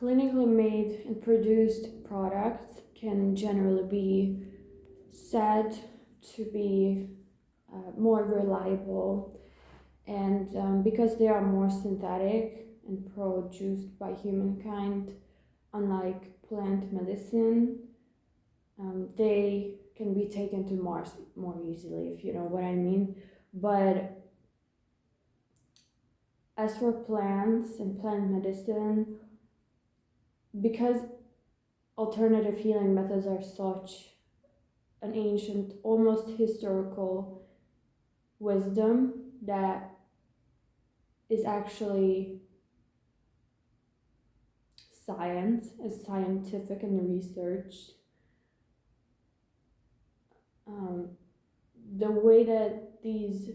clinically made and produced products can generally be said to be more reliable, and because they are more synthetic and produced by humankind, unlike plant medicine, they can be taken to Mars more easily, if you know what I mean. But as for plants and plant medicine, because alternative healing methods are such an ancient, almost historical wisdom that is actually science, is scientific and researched. Um, the way that these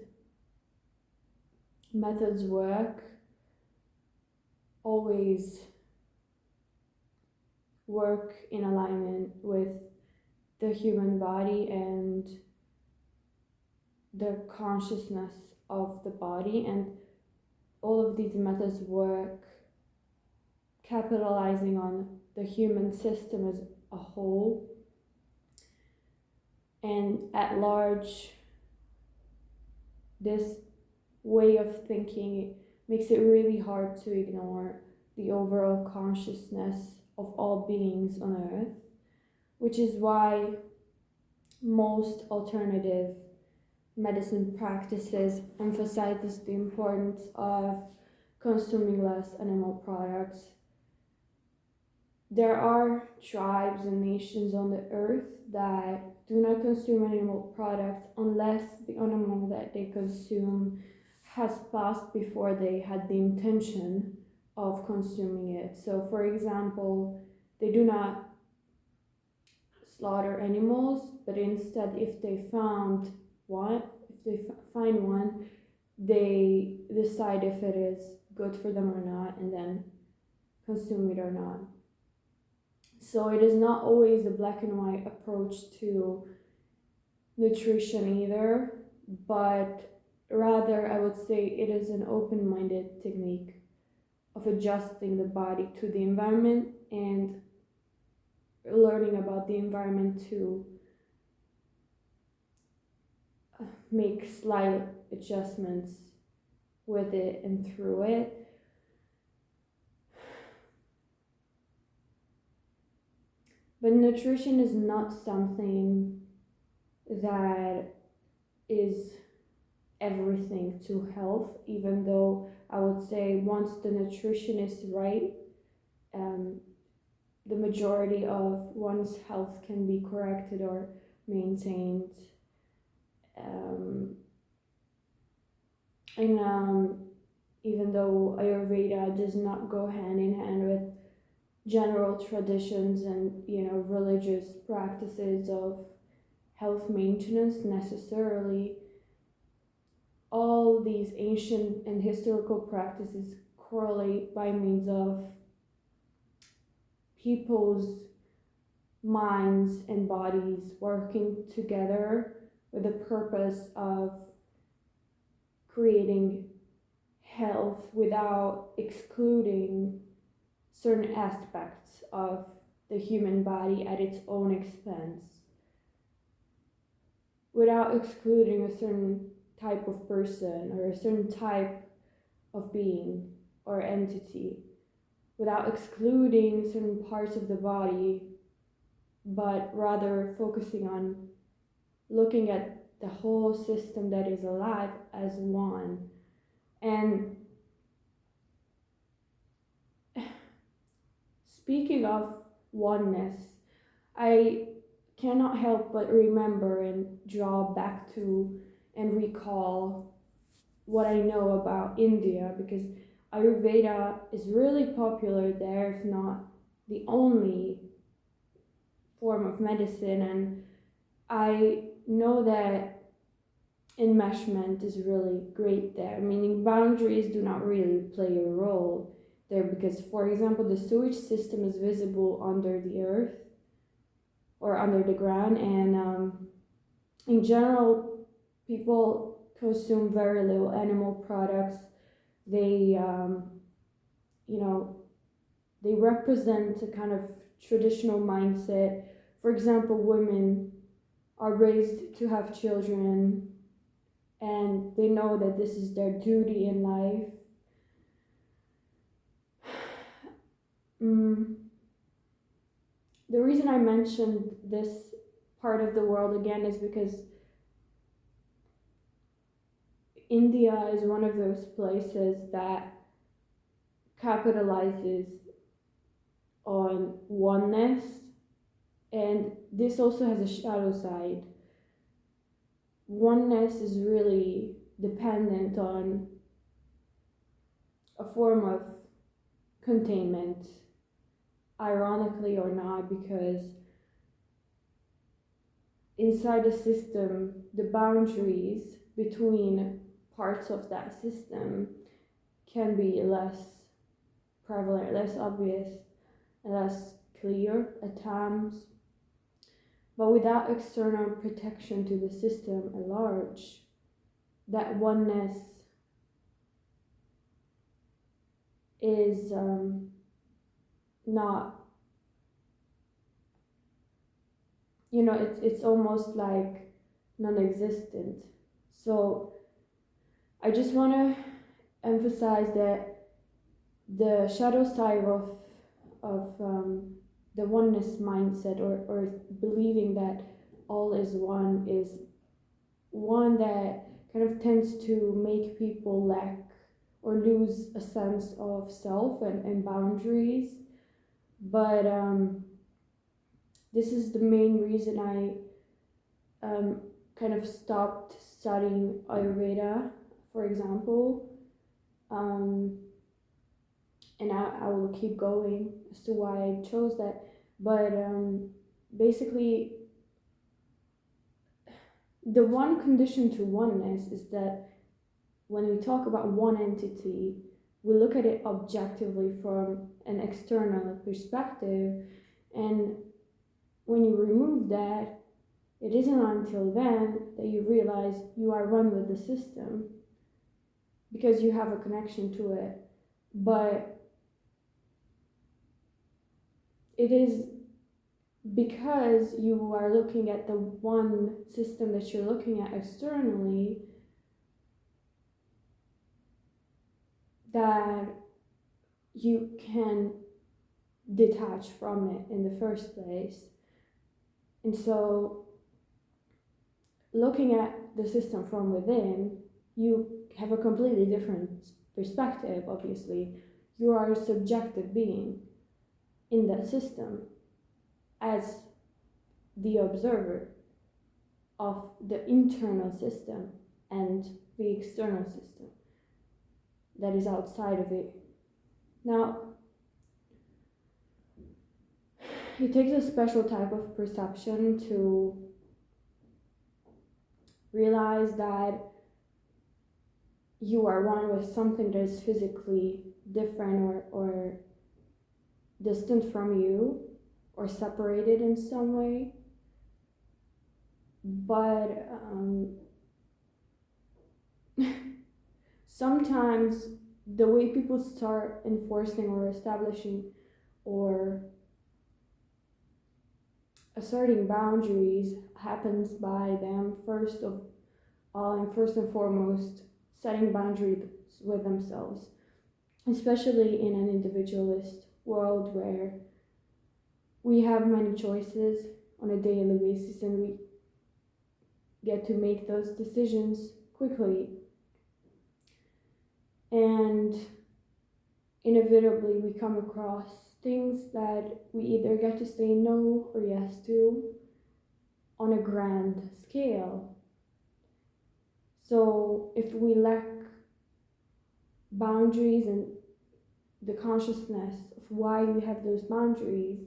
methods work always work in alignment with the human body and the consciousness of the body, and all of these methods work capitalizing on the human system as a whole. And at large, this way of thinking makes it really hard to ignore the overall consciousness of all beings on earth, which is why most alternative medicine practices emphasizes the importance of consuming less animal products. There are tribes and nations on the earth that do not consume animal products unless the animal that they consume has passed before they had the intention of consuming it. So, for example, they do not slaughter animals, but instead, if they find one, they decide if it is good for them or not, and then consume it or not. So it is not always a black and white approach to nutrition either, but rather I would say it is an open-minded technique of adjusting the body to the environment and learning about the environment to make slight adjustments with it and through it. But nutrition is not something that is everything to health, even though I would say once the nutrition is right, the majority of one's health can be corrected or maintained. And even though Ayurveda does not go hand in hand with general traditions and religious practices of health maintenance necessarily, all these ancient and historical practices correlate by means of people's minds and bodies working together with the purpose of creating health without excluding certain aspects of the human body at its own expense, without excluding a certain type of person or a certain type of being or entity, without excluding certain parts of the body, but rather focusing on looking at the whole system that is alive as one. And speaking of oneness, I cannot help but remember and draw back to and recall what I know about India, because Ayurveda is really popular there, if not the only form of medicine. And I know that enmeshment is really great there, meaning boundaries do not really play a role there, because, for example, the sewage system is visible under the earth or under the ground, and in general, people consume very little animal products. They, They represent a kind of traditional mindset. For example, women are raised to have children and they know that this is their duty in life. The reason I mentioned this part of the world again is because India is one of those places that capitalizes on oneness, and this also has a shadow side. Oneness is really dependent on a form of containment, ironically or not, because inside the system, the boundaries between parts of that system can be less prevalent, less obvious, less clear at times. But without external protection to the system at large, that oneness is not, it's almost like non-existent. So I just want to emphasize that the shadow side of the oneness mindset, or believing that all is one that kind of tends to make people lack or lose a sense of self and boundaries. But this is the main reason I kind of stopped studying Ayurveda, for example. And I will keep going as to why I chose that. But basically, the one condition to oneness is that when we talk about one entity, we look at it objectively from an external perspective. And when you remove that, it isn't until then that you realize you are one with the system because you have a connection to it. But it is because you are looking at the one system that you're looking at externally that you can detach from it in the first place. And so looking at the system from within, you have a completely different perspective. Obviously, you are a subjective being in that system as the observer of the internal system and the external system that is outside of it. Now, it takes a special type of perception to realize that you are one with something that is physically different or distant from you or separated in some way. But sometimes the way people start enforcing or establishing or asserting boundaries happens by them first and foremost setting boundaries with themselves, especially in an individualist world where we have many choices on a daily basis and we get to make those decisions quickly. And inevitably we come across things that we either get to say no or yes to on a grand scale. So if we lack boundaries and the consciousness of why we have those boundaries,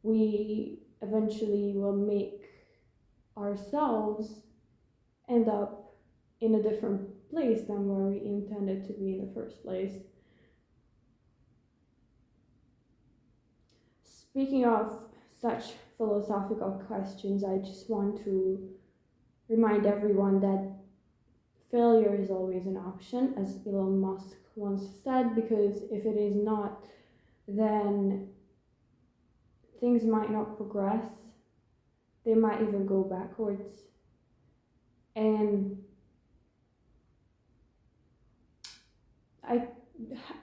we eventually will make ourselves end up in a different place than where we intended to be in the first place. Speaking of such philosophical questions, I just want to remind everyone that failure is always an option, as Elon Musk once said, because if it is not, then things might not progress. They might even go backwards. And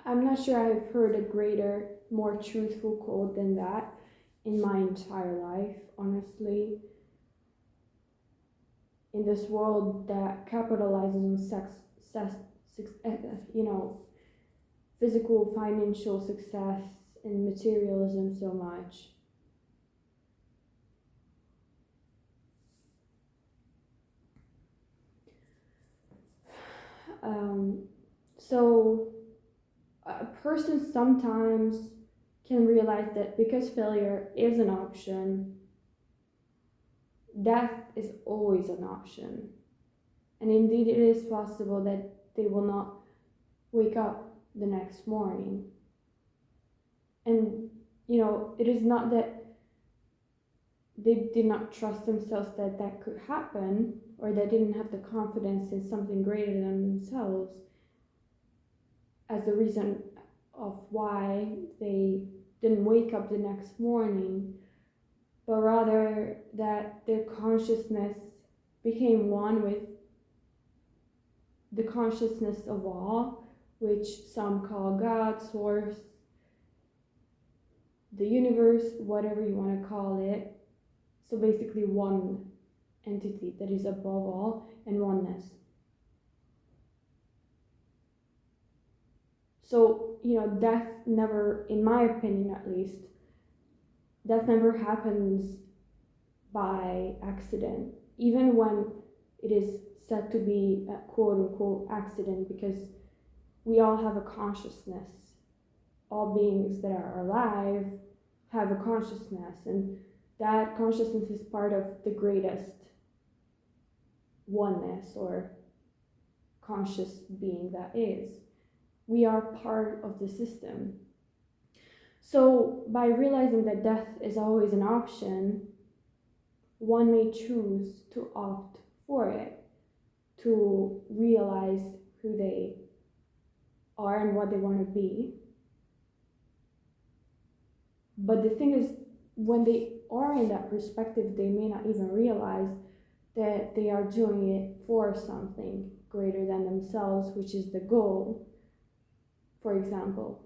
I'm not sure I've heard a greater, more truthful quote than that in my entire life, honestly. In this world that capitalizes on physical, financial success and materialism so much, so a person sometimes can realize that because failure is an option, death is always an option. And indeed, it is possible that they will not wake up the next morning. And, it is not that they did not trust themselves that that could happen, or they didn't have the confidence in something greater than themselves as the reason of why they didn't wake up the next morning, but rather that their consciousness became one with the consciousness of all, which some call God, Source, the universe, whatever you want to call it. So basically one entity that is above all and oneness. So, death never, in my opinion at least, death never happens by accident, even when it is said to be a quote unquote accident, because we all have a consciousness. All beings that are alive have a consciousness, and that consciousness is part of the greatest oneness or conscious being that is. We are part of the system. So by realizing that death is always an option, one may choose to opt for it, to realize who they are and what they want to be. But the thing is, when they are in that perspective, they may not even realize that they are doing it for something greater than themselves, which is the goal. For example,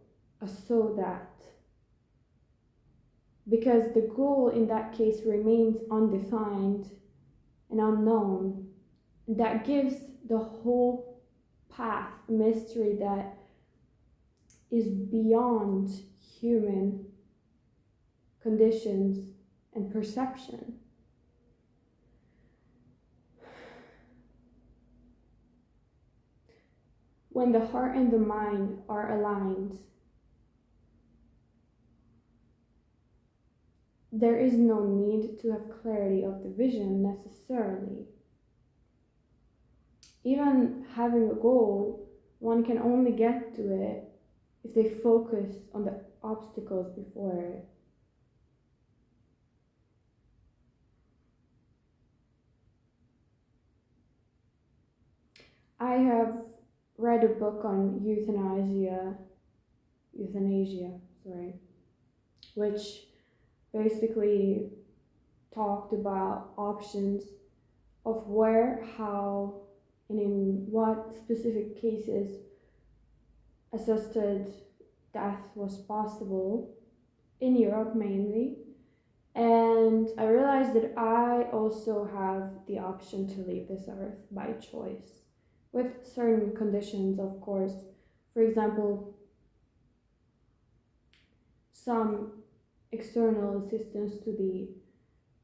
so that. Because the goal in that case remains undefined and unknown. That gives the whole path a mystery that is beyond human conditions and perception. When the heart and the mind are aligned, there is no need to have clarity of the vision necessarily. Even having a goal, one can only get to it if they focus on the obstacles before it. I have read a book on euthanasia, which basically talked about options of where, how, and in what specific cases assisted death was possible, in Europe mainly. And I realized that I also have the option to leave this earth by choice, with certain conditions, of course. For example, some external assistance to the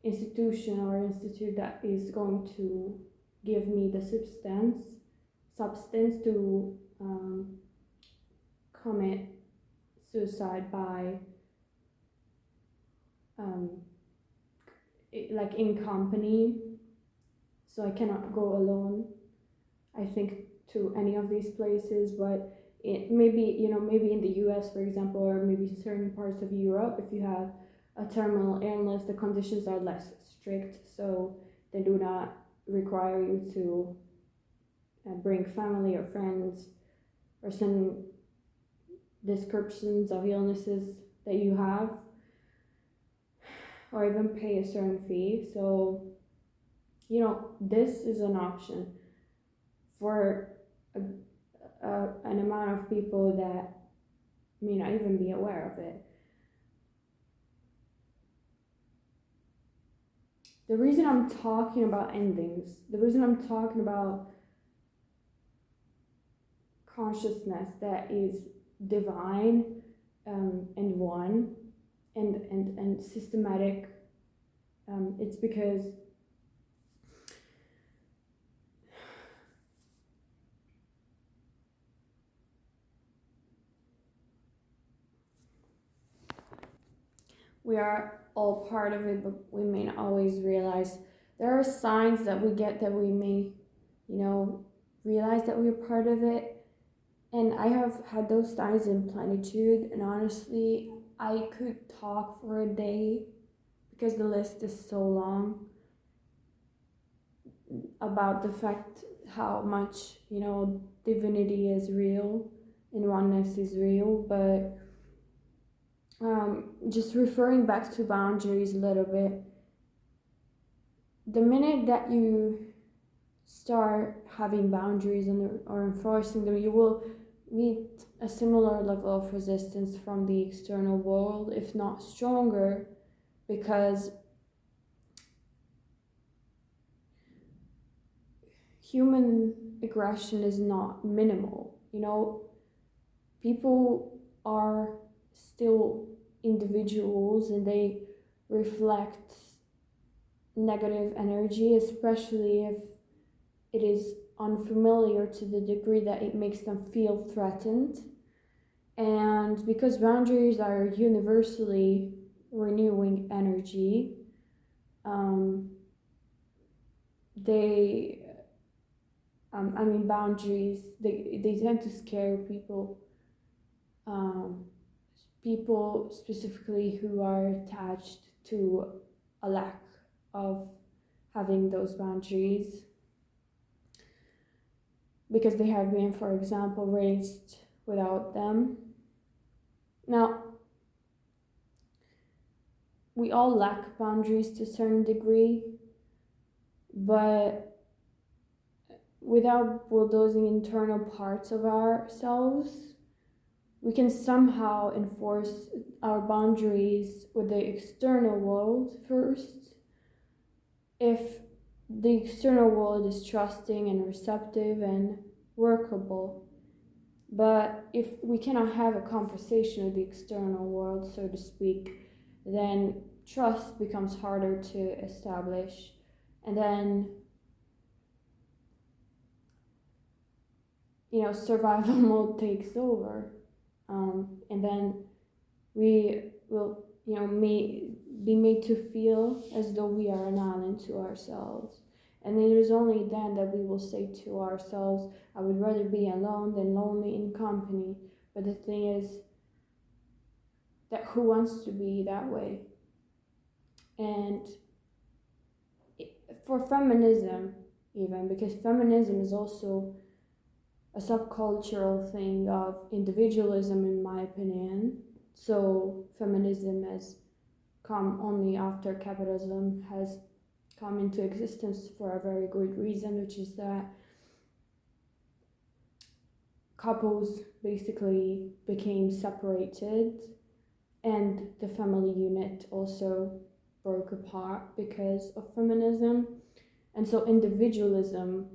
institution or institute that is going to give me the substance to commit suicide by like in company, so I cannot go alone, I think, to any of these places. But it maybe maybe in the US, for example, or maybe certain parts of Europe, if you have a terminal illness, the conditions are less strict, so they do not require you to bring family or friends or send descriptions of illnesses that you have, or even pay a certain fee. So, this is an option for an amount of people that may not even be aware of it. The reason I'm talking about endings, the reason I'm talking about consciousness that is divine, and one, and systematic, it's because we are all part of it, but we may not always realize. There are signs that we get that we may, realize that we're part of it. And I have had those signs in plenitude, and honestly, I could talk for a day because the list is so long about the fact how much, divinity is real and oneness is real. But just referring back to boundaries a little bit, the minute that you start having boundaries or enforcing them, you will meet a similar level of resistance from the external world, if not stronger, because human aggression is not minimal. People are still individuals, and they reflect negative energy, especially if it is unfamiliar to the degree that it makes them feel threatened. And because boundaries are universally renewing energy, they boundaries, they tend to scare people, people specifically who are attached to a lack of having those boundaries, because they have been, for example, raised without them. Now, we all lack boundaries to a certain degree, but without bulldozing internal parts of ourselves, we can somehow enforce our boundaries with the external world first. If the external world is trusting and receptive and workable. But if we cannot have a conversation with the external world, so to speak, then trust becomes harder to establish. And then, survival mode takes over. And then we will, be made to feel as though we are an island to ourselves. And it is only then that we will say to ourselves, I would rather be alone than lonely in company. But the thing is that who wants to be that way? And for feminism, even, because feminism is also a subcultural thing of individualism, in my opinion. So feminism has come only after capitalism has come into existence for a very good reason, which is that couples basically became separated, and the family unit also broke apart because of feminism. And so individualism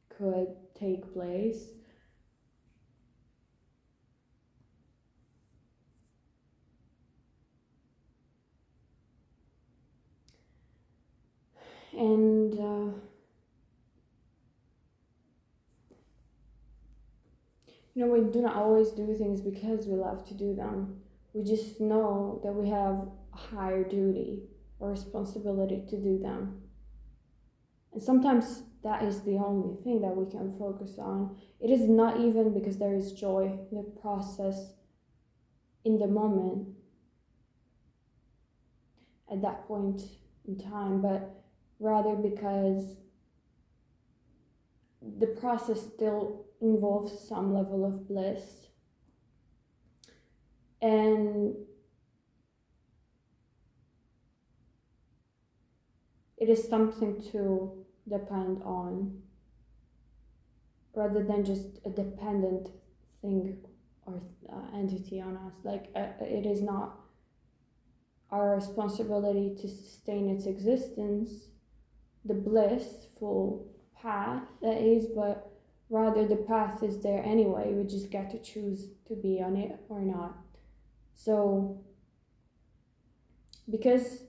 could take place. And we do not always do things because we love to do them. We just know that we have a higher duty or responsibility to do them. And sometimes that is the only thing that we can focus on. It is not even because there is joy in the process, in the moment, at that point in time, but rather because the process still involves some level of bliss. And it is something to depend on rather than just a dependent thing or entity on us. Like it is not our responsibility to sustain its existence, the blissful path that is, but rather the path is there anyway. We just get to choose to be on it or not. So, because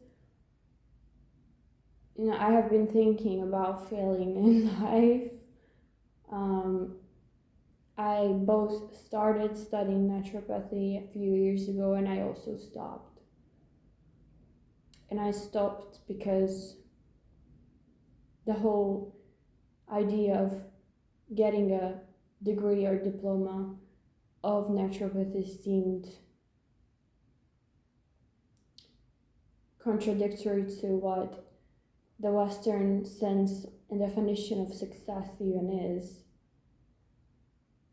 I have been thinking about failing in life. I both started studying naturopathy a few years ago and I also stopped. And I stopped because the whole idea of getting a degree or diploma of naturopathy seemed contradictory to what the Western sense and definition of success even is.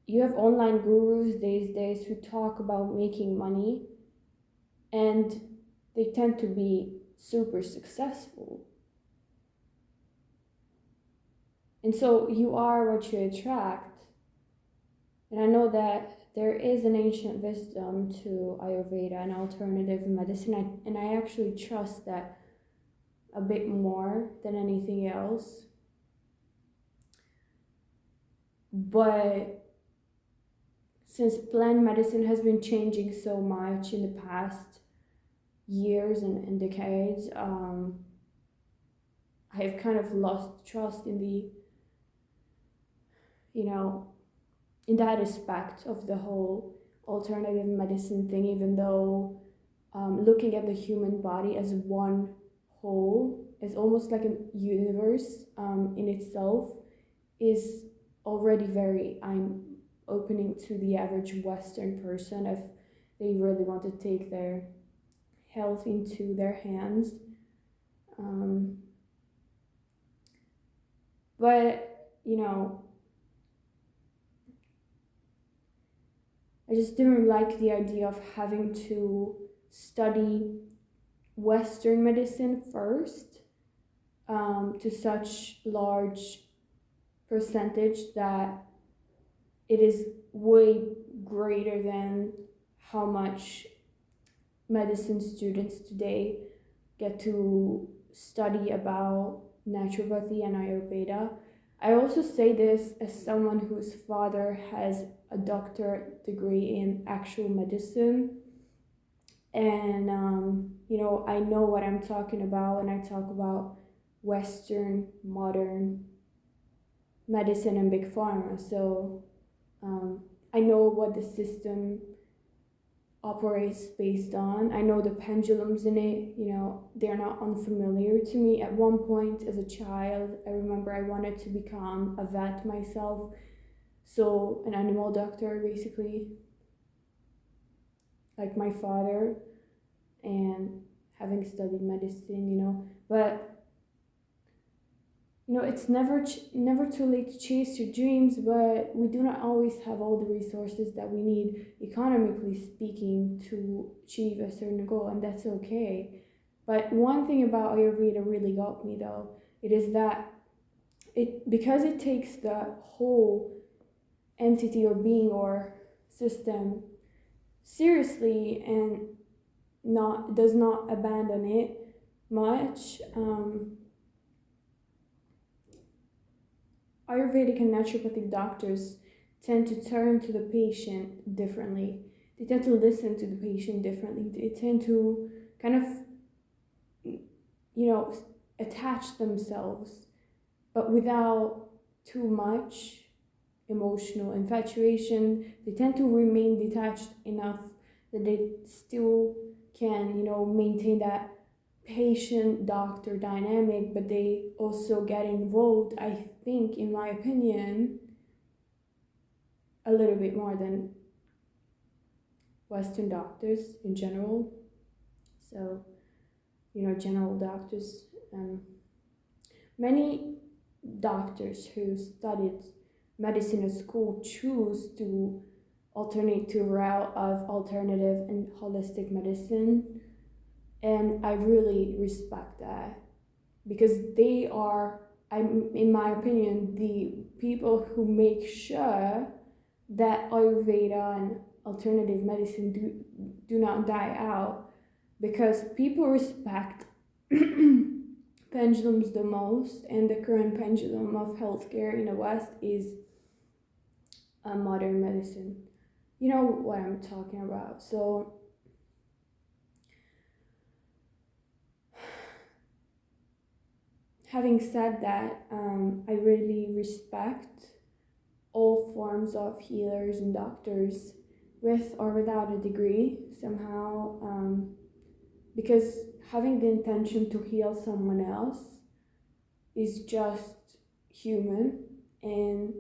You have online gurus these days who talk about making money, and they tend to be super successful. And so you are what you attract. And I know that there is an ancient wisdom to Ayurveda and alternative medicine, and I actually trust that a bit more than anything else. But since plant medicine has been changing so much in the past years and decades, I have kind of lost trust in the, in that aspect of the whole alternative medicine thing, even though looking at the human body as one whole is almost like a universe in itself is already very opening to the average Western person if they really want to take their health into their hands. But I just didn't like the idea of having to study Western medicine first to such large percentage that it is way greater than how much medicine students today get to study about naturopathy and Ayurveda. I also say this as someone whose father has a doctorate degree in actual medicine. And, I know what I'm talking about when I talk about Western modern medicine and big pharma. So I know what the system operates based on. I know the pendulums in it, they're not unfamiliar to me. At one point as a child, I remember I wanted to become a vet myself, so an animal doctor basically, like my father, and having studied medicine, but it's never too late to chase your dreams, but we do not always have all the resources that we need, economically speaking, to achieve a certain goal, and that's okay. But one thing about Ayurveda really got me, though, it is that because it takes the whole entity or being or system seriously and does not abandon it much. Ayurvedic and naturopathic doctors tend to turn to the patient differently. They tend to listen to the patient differently. They tend to kind of, attach themselves, but without too much emotional infatuation. They tend to remain detached enough that they still can, maintain that patient-doctor dynamic, but they also get involved, I think, in my opinion, a little bit more than Western doctors in general. So, general doctors, many doctors who studied medicine at school choose to alternate to a route of alternative and holistic medicine, and I really respect that because they are, in my opinion, the people who make sure that Ayurveda and alternative medicine do not die out, because people respect pendulums the most, and the current pendulum of healthcare in the West is modern medicine. You know what I'm talking about. So having said that, I really respect all forms of healers and doctors with or without a degree somehow, because having the intention to heal someone else is just human, and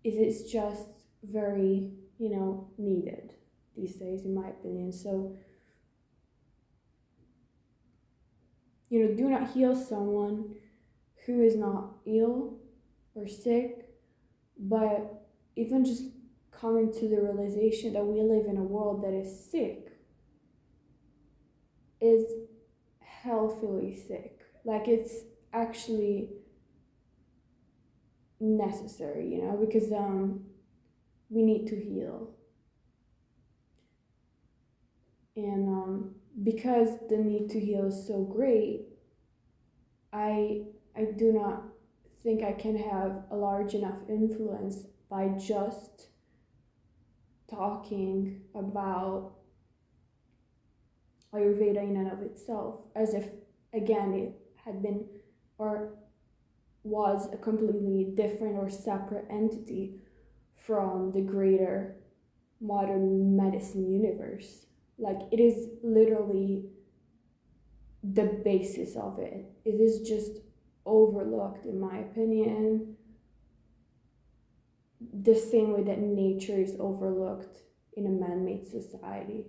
it is just very, needed these days, in my opinion. So, do not heal someone who is not ill or sick, but even just coming to the realization that we live in a world that is sick, is healthily sick. Like, it's actually necessary, because we need to heal. And because the need to heal is so great, I do not think I can have a large enough influence by just talking about Ayurveda in and of itself, as if, again, it had been or was a completely different or separate entity from the greater modern medicine universe. Like, it is literally the basis of it. It is just overlooked, in my opinion, the same way that nature is overlooked in a man-made society.